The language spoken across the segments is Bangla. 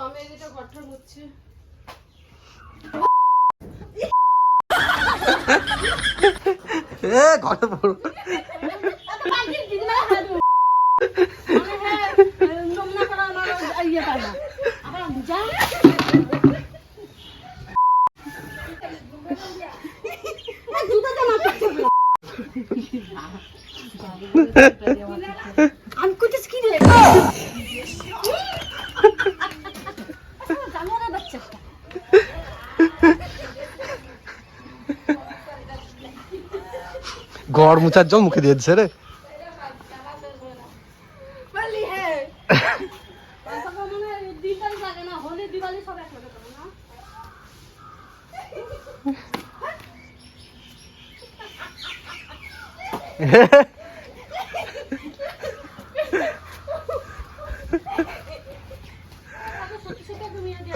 আমি এই যেটা ঘরটা মুছছি। ঘরে পড়ো। আমি করতেছ কি রে? ঘর মুছার জন্য মুখে দিয়েছে রে।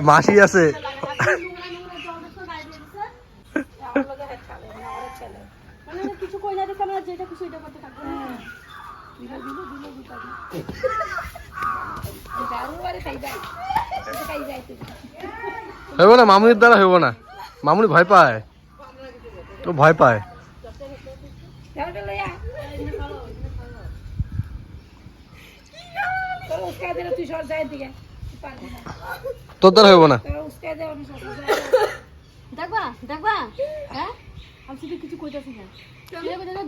মাসি আছে। কিছু কইলা দিছে না, যেটা কিছু এটা করতে থাকবে। হইব না, মামুনির দ্বারা হইব না। মামুনি ভয় পায়, তো ভয় পায়। তোর দ্বারা হইব না। দেখবা দেখবা, হ্যাঁ আমি শুধু কিছু কইতাছি না।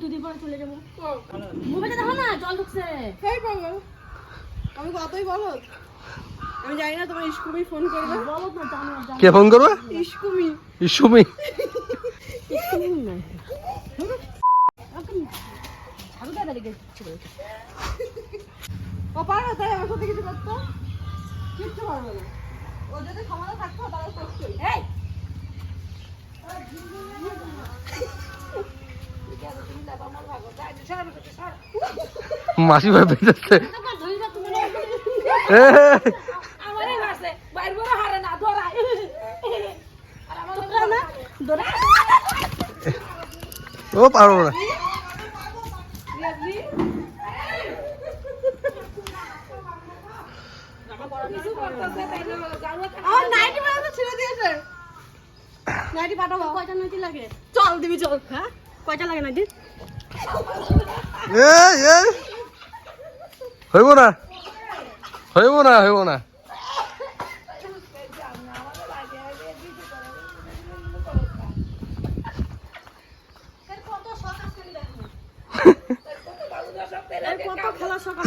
দুদিন পরে চলে যাবো। মোবাইলটা দেখো না, জল ঢুকছে। আমি কতই বলো, আমি জানি না তোমার ইস্কুমি ফোন করবে। বলো না, জানো কে ফোন করবে? ইস্কুমি। ইস্কুমি? ইস্কুমি না, ঝাড়ু দেয় বেরিয়ে গেছিল। ও পারবে তাই আমার সাথে কিছু করতো? কিচ্ছু পারবে না। ও যদি ক্ষমতা থাকতো তাহলে করতোই। এই মাসি ভাই বেঁচেছে। ও পারবো না। নাইটি পাঠাবো। কয়টা নাইটি লাগে? চল দিবি, চল। হ্যাঁ কয়টা লাগে নাইটি? হইব না, হইব না, হইব না।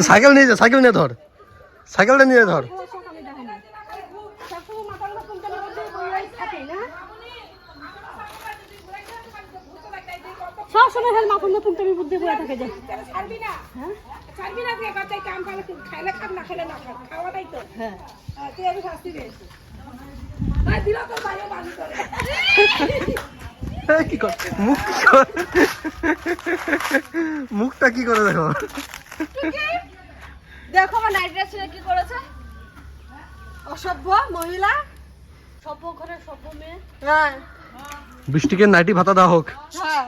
সাইকেল নিয়ে যা, সাইকেল নিয়ে ধর, সাইকেলটা নিয়ে ধর। সব সময় হেল মাথা নতুন তুমি বুদ্ধি করে থাকে যে ছাড়বি না, হ্যাঁ ছাড়বি না। তুই বাচ্চাই কাম করে, খাইলে খাম, না খাইলে না খাম, খাওয়াটাই তো। হ্যাঁ তুই আমি শাস্তি দিয়েছি। ভাই দিল তোর ভাইও বাজি করে। কি কর, মুখ কি কর, মুখটা কি করে দেখো। দেখো আমার নাইট ড্রেস কি করেছে, অসভ্য মহিলা, সভ্য ঘরের সভ্য মেয়ে। হ্যাঁ বৃষ্টিকে নাইটি ভাতা দেওয়া হোক। হ্যাঁ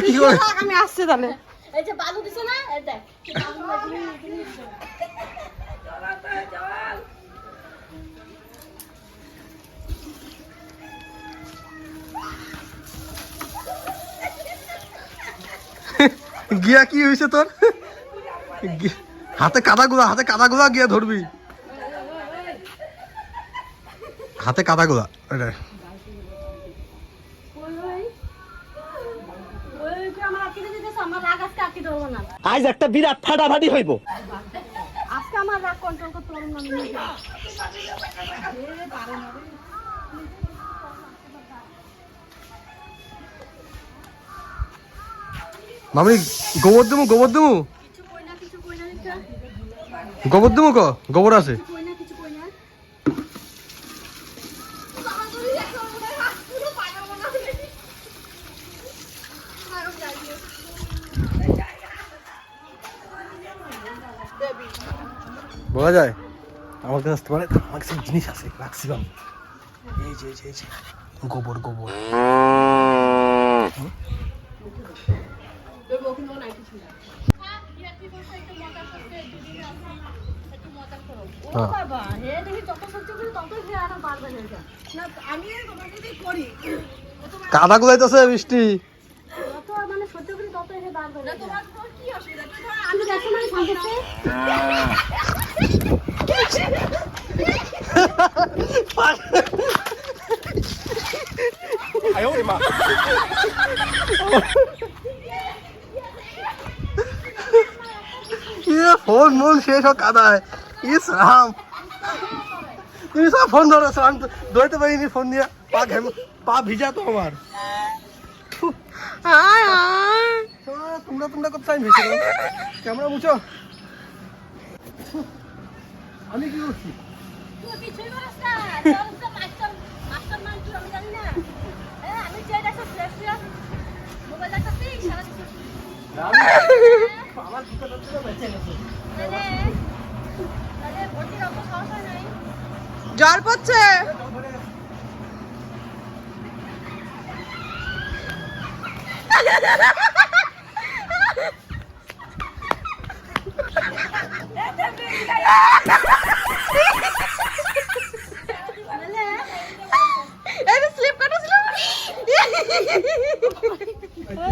কি করে? আমি আসছে তাহলে। এই যে বালু দিছে না, এই দেখ গিয়া কি হয়েছে তোর? হাতে কাদা গুলা, হাতে কাদা গুলা গিয়া ধরবি, হাতে কাদা গুলা। আজ একটা বিরাট ফাটাফাটি হইব। আজকে আমার রাগ কন্ট্রোল করতে পারবো না। মামি গোবর দেবো, গোবর দেবো, গোবর দেবো। গোবর আছে? বলা যায় আমার কাছে আসতে পারে, আমার কাছে জিনিস আছে রাখছি আমি। এই যে গোবর গোবর। ও বাবা, হে দেখি যত সহ্য করি ততই হে আরো বাড়বে হয়ে যায়। না আমি যদি করি কাদা গুলাইতেছে বৃষ্টি। যত মানে সহ্য করি ততই হে বাড়বে হয়ে যায়। তোমার তোর কি অসুবিধা তুই ধর আমি দেখো মানে শান্তিতে ফোন মন শেষ হোক কাদায়। ইস রাম, তুমি সব ফোন ধরেছো, আমি তো ধরতে পারিনি ফোন দিয়ে। পা ভিজা তো আমার। তোমরা করতে আমি ভেসে গেলাম। ক্যামেরা মুছো। আমি কি করছি? তুই কিছুই করিস না। তোর তো মাস্টার মান তুই আমি জানি না। হ্যাঁ আমি চাই দেখো ফ্রেশ মোবাইল দেখাচ্ছি সারা দিন। আমার ভিতরে বেঁচে গেছে। তাহলে ভর্তির অত সাহস হয় নাই। জল পড়ছে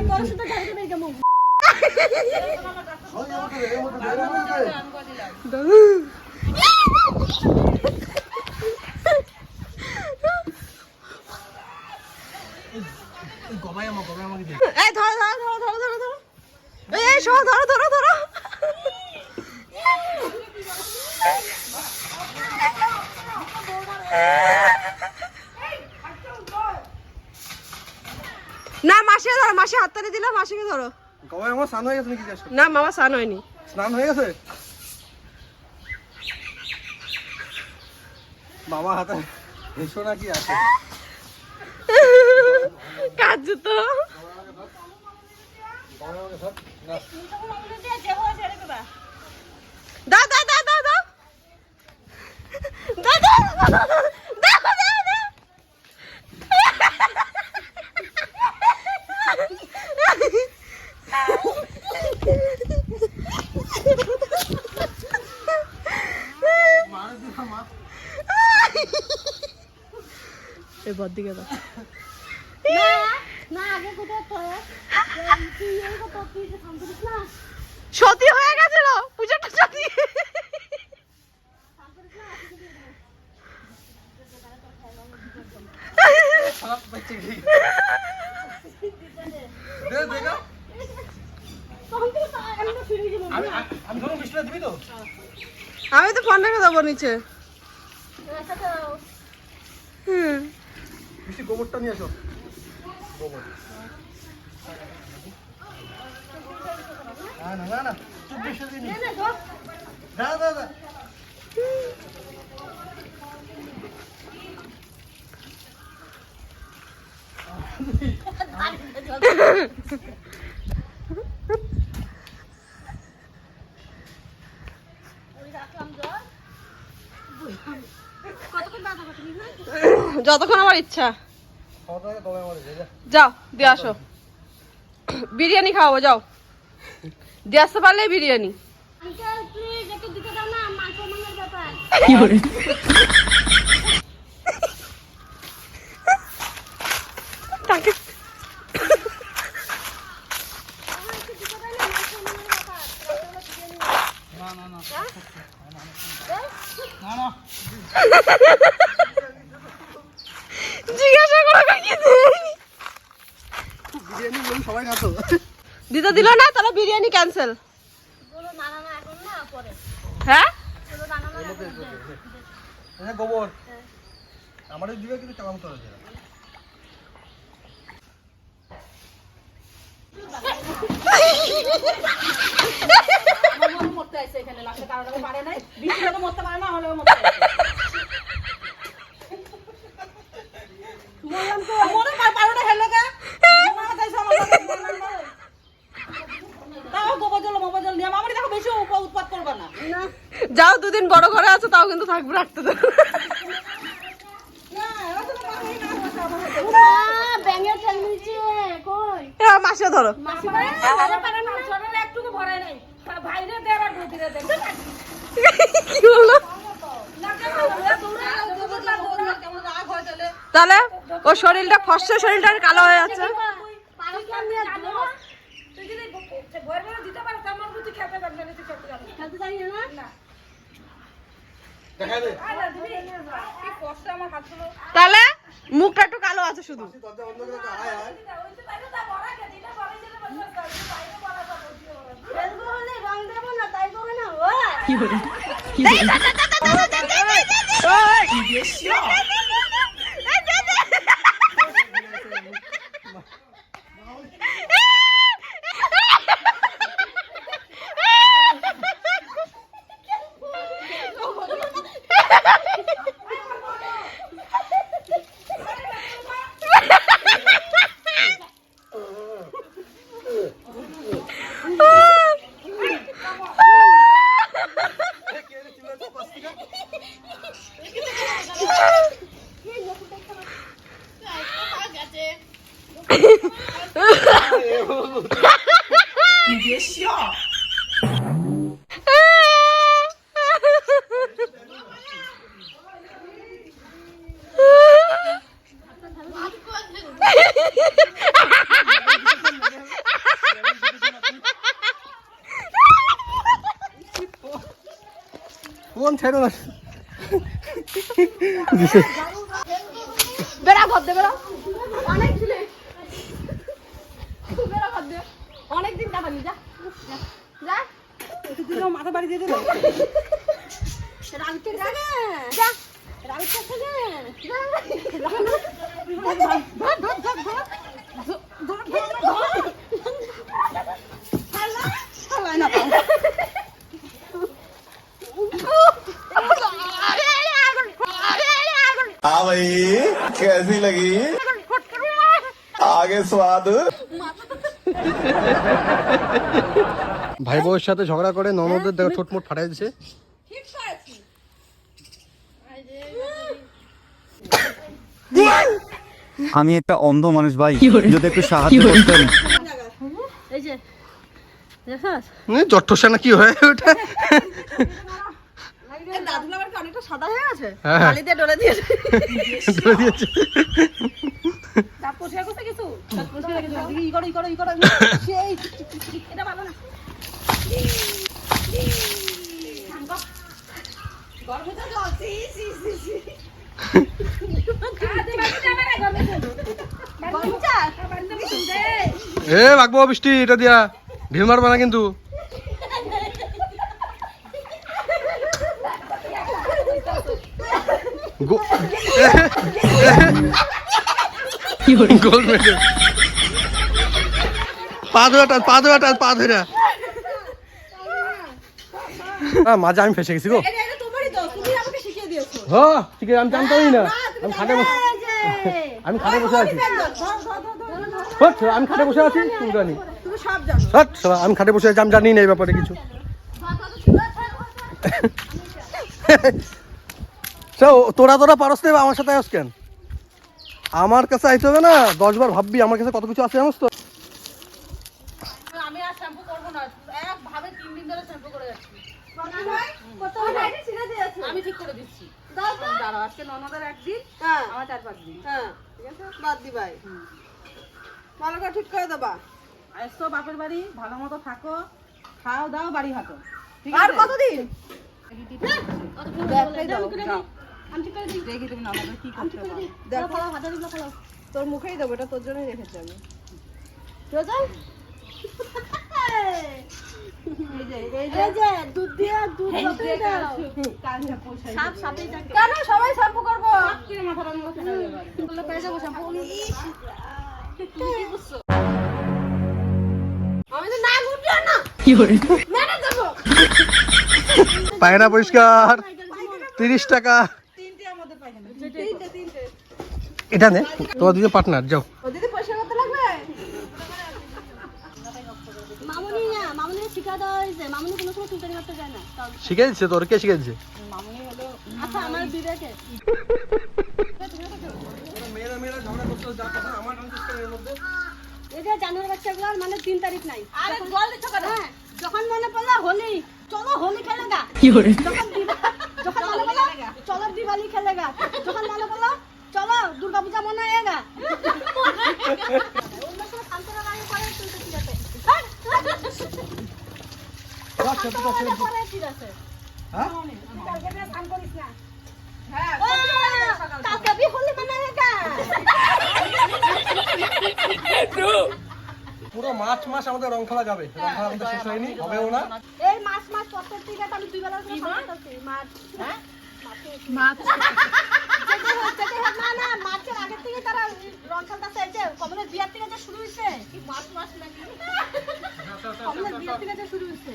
তোর সাথে গাড়িতে বের কেমন এই ধরো এই শোনো ধরো না মাসি হাততালি দিলাম, মাসিকে ধরো। গবাই আমার স্নান হয়ে গেছে নাকি? না মামা স্নান হয়নি। স্নান হয়ে গেছে বাবা হাতে হেসো নাকি আছে? কাজ তো দাও এবার দিকে দাও। না আগে কোথায় তুই এই কথা তুই যে শান্তিস না সতী হয়ে গেছিল পূজাটা সতী। আমি তো ফোন রেখে দেবো নিচে। মিষ্টি গোবরটা নিয়ে আসো। গোবর না চুপ বেশি দিন। দাদা যতক্ষণ আমার ইচ্ছা। যাও দিয়ে আসো, বিরিয়ানি খাওয়াবো। যাও দিয়ে আসতে পারলে বিরিয়ানি। আঙ্কেল প্লিজ একটু দিতে দাও না, মাংস মাংসের ব্যাপার। তাকে জিজ্ঞাসা করে কি বিরিয়ানি বলি সবাই না তো। দিতে দিল না, তাহলে বিরিয়ানি ক্যান্সেল। বলো না এখন না পরে। হ্যাঁ বলো না গোবর আমাদের দিবে কিন্তু চালাম তো আছে। মরতে আইছে এখানে, লাস্টে কারণে পারে নাই, বিশ লোক মরতে পারে না, হলেও মরতে আইছে। বললাম তো মনে পারোটা হেলো কা মনে চাইছো আমার তাও গোবর জল নিয়ে মামারি দেখো বেশি উৎপাত করবে না। যাও দুদিন বড় ঘরে আছে তাও কিন্তু থাকবো, রাখতে দেবো। ব্যাঙের তেল মিলছে কই এবার মাসিও ধরো। মাসি পারে না পারে না ছোটরা একটুকু ভরাই নাই ভাইরে দে আর বুদিরে দে কি বললো? তাহলে ও শরীরটা ফসছে, শরীরটা আর কালো হয়ে যাচ্ছে। তাহলে মুখটা একটু কালো আছে শুধু। ফোন ছেড়ো না। বেড়া ঘর দে, বেড়া। অনেক ছিলে, বেড়া ঘর দে। অনেকদিন দেখালি, যা যা। মাথা বাড়ি দিয়ে দেবে। রাবিতে যা না, যা রাবিতে যা না। हाँ भाई कैसी लगी आगे स्वाद ভাই বউয়ের সাথে ঝগড়া করে ননদের দেখো ছোটমোট ফাটাই দিছে। আমি একটা অন্ধ মানুষ ভাই, যদি একটু সাহায্য করতেন। এই যে দেখছস জট্টসা না কি হয় ওটা? দাদুলা আমার অনেকটা সাদা হয়ে গেছে, হ্যাঁ। কালি দিয়ে ডলে দিয়েছে। ধরে দিয়েছে। দাঁত পরিষ্কার করতে কিছু দাঁত পরিষ্কার কিছু ই করো সেই এটা ভালো না গরমে তো জলছি এ বাগবো বৃষ্টি এটা দিয়া ঢিল মারবা না কিন্তু। গোল মেডেল। পা ধরে মাঝে আমি ফেসে গেছি গো। তোমারই তো, তুমি আমাকে শিখিয়ে দিয়েছো। হ্যাঁ ঠিক আছে, আমি জানতামই না। আমি খাটে বসে আছি। হট, আমি খাটে বসে আছি, তুমি জানি। তুমি সব জানো। হট, আমি খাটে বসে আছি, আমি জানি না এই ব্যাপারে কিছু। তোরা পারস না, আমার সাথে আস কেন? আমার কাছে আইতে হবে না, 10 বার ভাববি আমার কাছে কত কিছু আছে জানোস তো। আমি আর শ্যাম্পু করবো না এক ভাবে 3 দিন ধরে শ্যাম্পু করে যাচ্ছি আমি ঠিক করে দিচ্ছি দাঁড়াও আজকে ননদের একদিন হ্যাঁ আমার 4-5 দিন হ্যাঁ, ঠিক আছে, বাদ দি ভাই। ভালো করে ঠিক করে দেবা। এসো বাপের বাড়ি ভালো মতো থাকো খাও দাও বাড়ি হাঁটো ঠিক আর আছে কতদিন? দেখলেই দাও যাও। আমি ঠিক করে দিই দেখি তুমি ননদের কি করতে পারো দেখো, খাও হাজারিগুলো খাও তোর মুখেই দেবো, এটা তোর জন্যই রেখেছি আমি। চল এই যে দুধ দিয়ে দুধ যতই দাও সাপ সাপেই থাকে কেন সবাই শ্যাম্পু করবো? কিরে মাথা রঙ বলে পেয়ে যাবো শ্যাম্পু আমি তো না মুটিও না। মেরে দেবো। পায়না পরিষ্কার 30 টাকা। তিনটে আমাদের পায়খানা। তিনটে। এটা নে, তোমার দুজন পার্টনার যাও। ও দিদি পয়সা করতে লাগবে? মামুনি শিখা দেওয়া হয়েছে মামুনি কোনো সময় চুলকানি করতে যায় না শিখে দিচ্ছে তোর, কে শিখে দিচ্ছে? মামুনি হলো আচ্ছা আমার বিবেকে মেয়েরা মেয়েরা ঝগড়া করতে যা কথা আমার এর মধ্যে এই যে জানুয়ারি বাচ্চাগুলোর মানে 3 তারিখ নাই আরে জল দিচ্ছ কেন? হ্যাঁ যখন মনে পড়লো হোলি চলো হোলি খেলে গা যখন মনে পড়লো চলো দিওয়ালি খেলে গা যখন মনে পড়লো চলো দুর্গা পূজা মনে হয় গা অন্য সময় শান্তরা গাড়ি করে তুই তো ঠিক আছে পরে ঠিক আছে হ্যাঁ কালকে না স্নান করিস না হ্যাঁ ও, কালকে भी হোলি মানাएगा পুরো মার্চ মাস আমাদের রং খেলা যাবে রং খেলা আমাদের শেষ হয়নি হবেও না এই মাস প্রত্যেক দিকে তো আমি 2 বেলা করে খাচ্ছি মাছ হ্যাঁ মাছ না না মাছের আগে থেকে তারা রং খেলতেছে এই যে কমলের বিয়ার থেকে যে শুরু হইছে মাছ নাকি কমলের বিয়ার থেকে যে শুরু হইছে